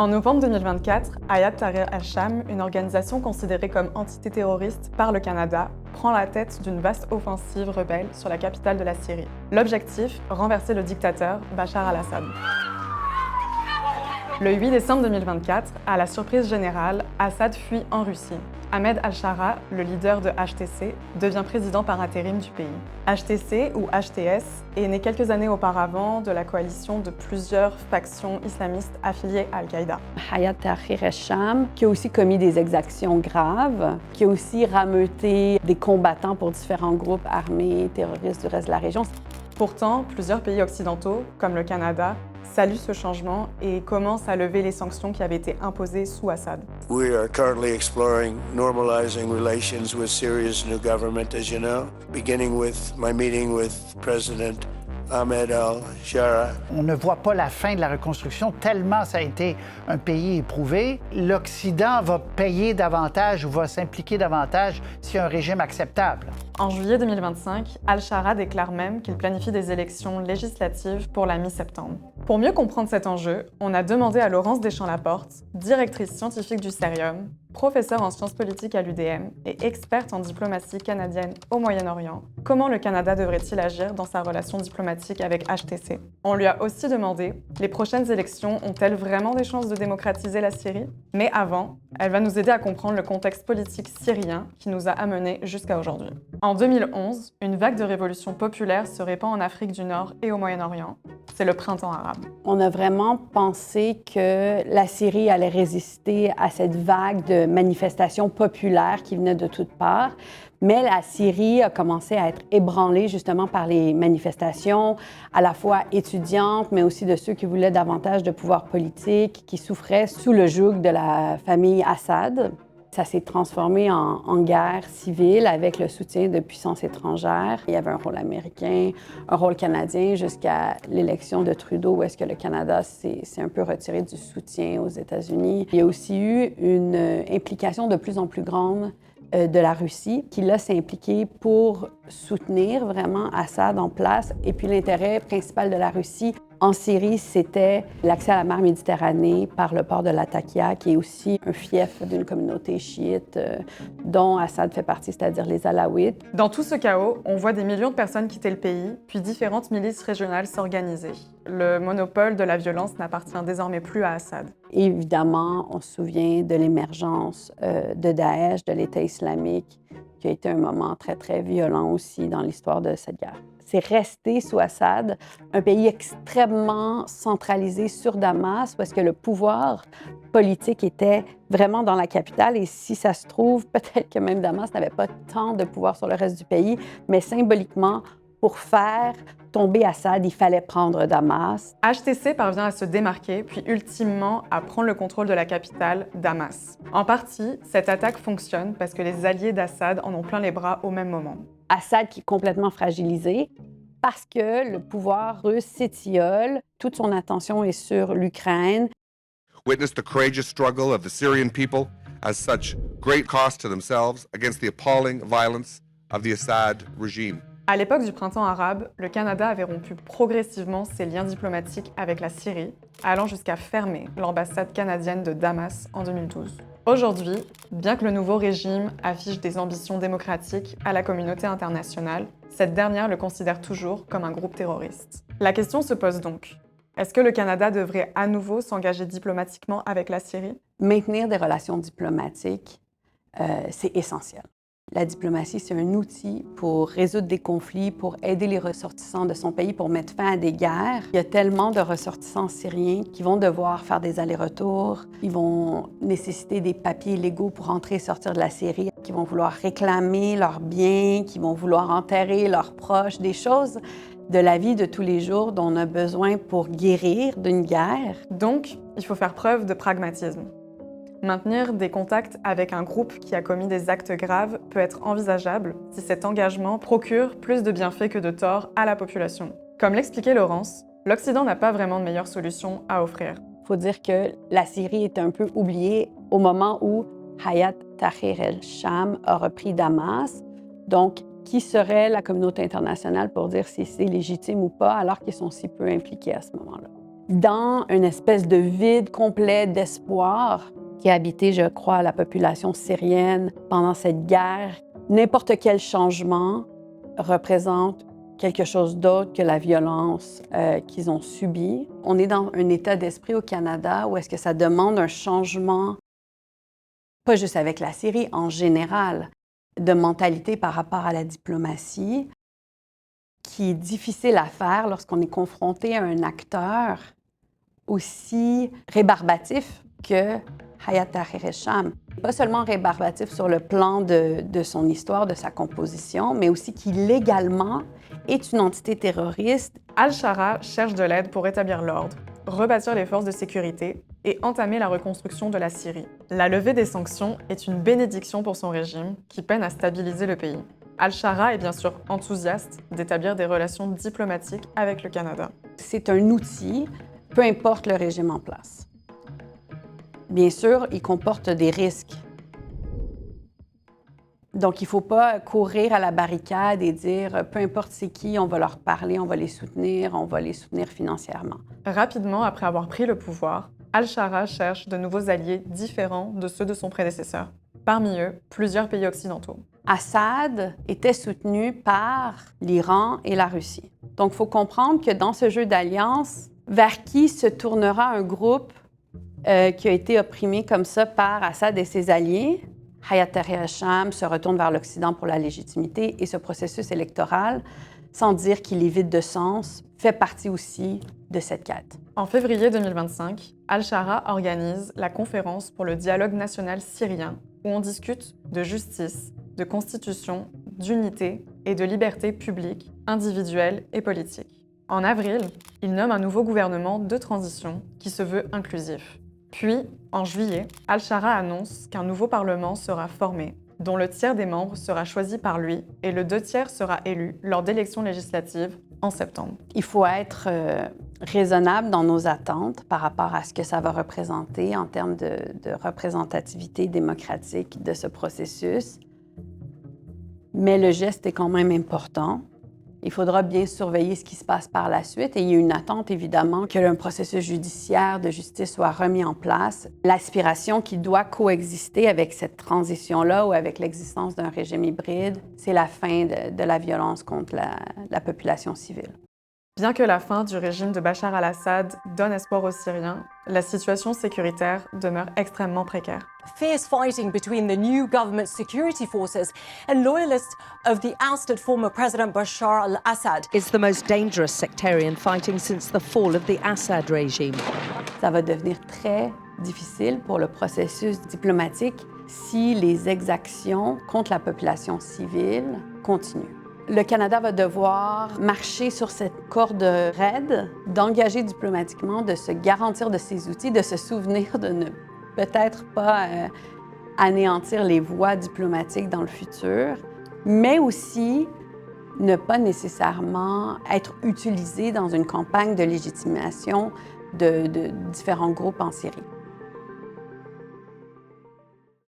En novembre 2024, Hayat Tahrir al-Sham, une organisation considérée comme entité terroriste par le Canada, prend la tête d'une vaste offensive rebelle sur la capitale de la Syrie. L'objectif, renverser le dictateur Bachar al-Assad. Le 8 décembre 2024, à la surprise générale, Assad fuit en Russie. Ahmed al-Shara, le leader de HTC, devient président par intérim du pays. HTC, ou HTS, est né quelques années auparavant de la coalition de plusieurs factions islamistes affiliées à Al-Qaïda. Hayat Tahrir al-Sham, qui a aussi commis des exactions graves, qui a aussi rameuté des combattants pour différents groupes armés terroristes du reste de la région. Pourtant, plusieurs pays occidentaux, comme le Canada, saluent ce changement et commencent à lever les sanctions qui avaient été imposées sous Assad. We are currently exploring normalizing relations with Syria's new government, as you know, beginning with my meeting with President Ahmed al-Shara. On ne voit pas la fin de la reconstruction tellement ça a été un pays éprouvé. L'Occident va payer davantage ou va s'impliquer davantage s'il y a un régime acceptable. En juillet 2025, al-Shara déclare même qu'il planifie des élections législatives pour la mi-septembre. Pour mieux comprendre cet enjeu, on a demandé à Laurence Deschamps-Laporte, directrice scientifique du CERIUM, professeure en sciences politiques à l'UDM et experte en diplomatie canadienne au Moyen-Orient, comment le Canada devrait-il agir dans sa relation diplomatique avec HTC. On lui a aussi demandé, les prochaines élections ont-elles vraiment des chances de démocratiser la Syrie? Mais avant, elle va nous aider à comprendre le contexte politique syrien qui nous a amenés jusqu'à aujourd'hui. En 2011, une vague de révolution populaire se répand en Afrique du Nord et au Moyen-Orient. C'est le printemps arabe. On a vraiment pensé que la Syrie allait résister à cette vague de manifestations populaires qui venaient de toutes parts. Mais la Syrie a commencé à être ébranlée justement par les manifestations, à la fois étudiantes, mais aussi de ceux qui voulaient davantage de pouvoir politique, qui souffraient sous le joug de la famille Assad. Ça s'est transformé en guerre civile avec le soutien de puissances étrangères. Il y avait un rôle américain, un rôle canadien jusqu'à l'élection de Trudeau où est-ce que le Canada s'est un peu retiré du soutien aux États-Unis. Il y a aussi eu une implication de plus en plus grande de la Russie, qui là s'est impliquée pour soutenir vraiment Assad en place. Et puis l'intérêt principal de la Russie en Syrie, c'était l'accès à la mer Méditerranée par le port de Latakia, qui est aussi un fief d'une communauté chiite dont Assad fait partie, c'est-à-dire les Alaouites. Dans tout ce chaos, on voit des millions de personnes quitter le pays, puis différentes milices régionales s'organiser. Le monopole de la violence n'appartient désormais plus à Assad. Évidemment, on se souvient de l'émergence de Daesh, de l'État islamique, qui a été un moment très, très violent aussi dans l'histoire de cette guerre. C'est resté sous Assad un pays extrêmement centralisé sur Damas, parce que le pouvoir politique était vraiment dans la capitale. Et si ça se trouve, peut-être que même Damas n'avait pas tant de pouvoir sur le reste du pays, mais symboliquement, pour faire tomber Assad, il fallait prendre Damas. HTC parvient à se démarquer, puis ultimement à prendre le contrôle de la capitale, Damas. En partie, cette attaque fonctionne parce que les alliés d'Assad en ont plein les bras au même moment. Assad qui est complètement fragilisé parce que le pouvoir russe s'étiole, toute son attention est sur l'Ukraine. Witness the courageous struggle of the Syrian people as such great cost to themselves against the appalling violence of the Assad regime. À l'époque du printemps arabe, le Canada avait rompu progressivement ses liens diplomatiques avec la Syrie, allant jusqu'à fermer l'ambassade canadienne de Damas en 2012. Aujourd'hui, bien que le nouveau régime affiche des ambitions démocratiques à la communauté internationale, cette dernière le considère toujours comme un groupe terroriste. La question se pose donc, est-ce que le Canada devrait à nouveau s'engager diplomatiquement avec la Syrie? Maintenir des relations diplomatiques, c'est essentiel. La diplomatie, c'est un outil pour résoudre des conflits, pour aider les ressortissants de son pays, pour mettre fin à des guerres. Il y a tellement de ressortissants syriens qui vont devoir faire des allers-retours, ils vont nécessiter des papiers légaux pour entrer et sortir de la Syrie, qui vont vouloir réclamer leurs biens, qui vont vouloir enterrer leurs proches, des choses de la vie de tous les jours dont on a besoin pour guérir d'une guerre. Donc, il faut faire preuve de pragmatisme. Maintenir des contacts avec un groupe qui a commis des actes graves peut être envisageable si cet engagement procure plus de bienfaits que de torts à la population. Comme l'expliquait Laurence, l'Occident n'a pas vraiment de meilleure solution à offrir. Il faut dire que la Syrie est un peu oubliée au moment où Hayat Tahrir al-Sham a repris Damas. Donc, qui serait la communauté internationale pour dire si c'est légitime ou pas, alors qu'ils sont si peu impliqués à ce moment-là? dans une espèce de vide complet d'espoir qui a habité, je crois, la population syrienne pendant cette guerre. N'importe quel changement représente quelque chose d'autre que la violence qu'ils ont subie. On est dans un état d'esprit au Canada où est-ce que ça demande un changement, pas juste avec la Syrie, en général, de mentalité par rapport à la diplomatie, qui est difficile à faire lorsqu'on est confronté à un acteur aussi rébarbatif que Hayat Tahrir al-Sham. Pas seulement rébarbatif sur le plan de son histoire, de sa composition, mais aussi qui légalement est une entité terroriste. Al-Shara cherche de l'aide pour rétablir l'ordre, rebâtir les forces de sécurité et entamer la reconstruction de la Syrie. La levée des sanctions est une bénédiction pour son régime qui peine à stabiliser le pays. Al-Shara est bien sûr enthousiaste d'établir des relations diplomatiques avec le Canada. C'est un outil, peu importe le régime en place. Bien sûr, il comporte des risques. Donc, il ne faut pas courir à la barricade et dire peu importe c'est qui, on va leur parler, on va les soutenir financièrement. Rapidement après avoir pris le pouvoir, Al-Shara cherche de nouveaux alliés différents de ceux de son prédécesseur. Parmi eux, plusieurs pays occidentaux. Assad était soutenu par l'Iran et la Russie. Donc, il faut comprendre que dans ce jeu d'alliance, vers qui se tournera un groupe qui a été opprimé comme ça par Assad et ses alliés? Hayat Tahrir al-Sham se retourne vers l'Occident pour la légitimité et ce processus électoral, sans dire qu'il est vide de sens, fait partie aussi de cette quête. En février 2025, Al-Shara organise la conférence pour le dialogue national syrien où on discute de justice, de constitution, d'unité et de liberté publique, individuelle et politique. En avril, il nomme un nouveau gouvernement de transition qui se veut inclusif. Puis, en juillet, Al-Shara annonce qu'un nouveau parlement sera formé, dont le tiers des membres sera choisi par lui et le 2/3 sera élu lors d'élections législatives en septembre. Il faut être raisonnable dans nos attentes par rapport à ce que ça va représenter en termes de représentativité démocratique de ce processus. Mais le geste est quand même important. Il faudra bien surveiller ce qui se passe par la suite et il y a une attente, évidemment, que un processus judiciaire de justice soit remis en place. L'aspiration qui doit coexister avec cette transition-là ou avec l'existence d'un régime hybride, c'est la fin de la violence contre la population civile. Bien que la fin du régime de Bachar al-Assad donne espoir aux Syriens, la situation sécuritaire demeure extrêmement précaire. Fierce fighting between the new government security forces and loyalists of the ousted former President Bashar al-Assad. It's the most dangerous sectarian fighting since the fall of the Assad regime. Ça va devenir très difficile pour le processus diplomatique si les exactions contre la population civile continuent. Le Canada va devoir marcher sur cette corde raide, d'engager diplomatiquement, de se garantir de ses outils, de se souvenir de ne peut-être pas anéantir les voies diplomatiques dans le futur, mais aussi ne pas nécessairement être utilisé dans une campagne de légitimation de différents groupes en Syrie.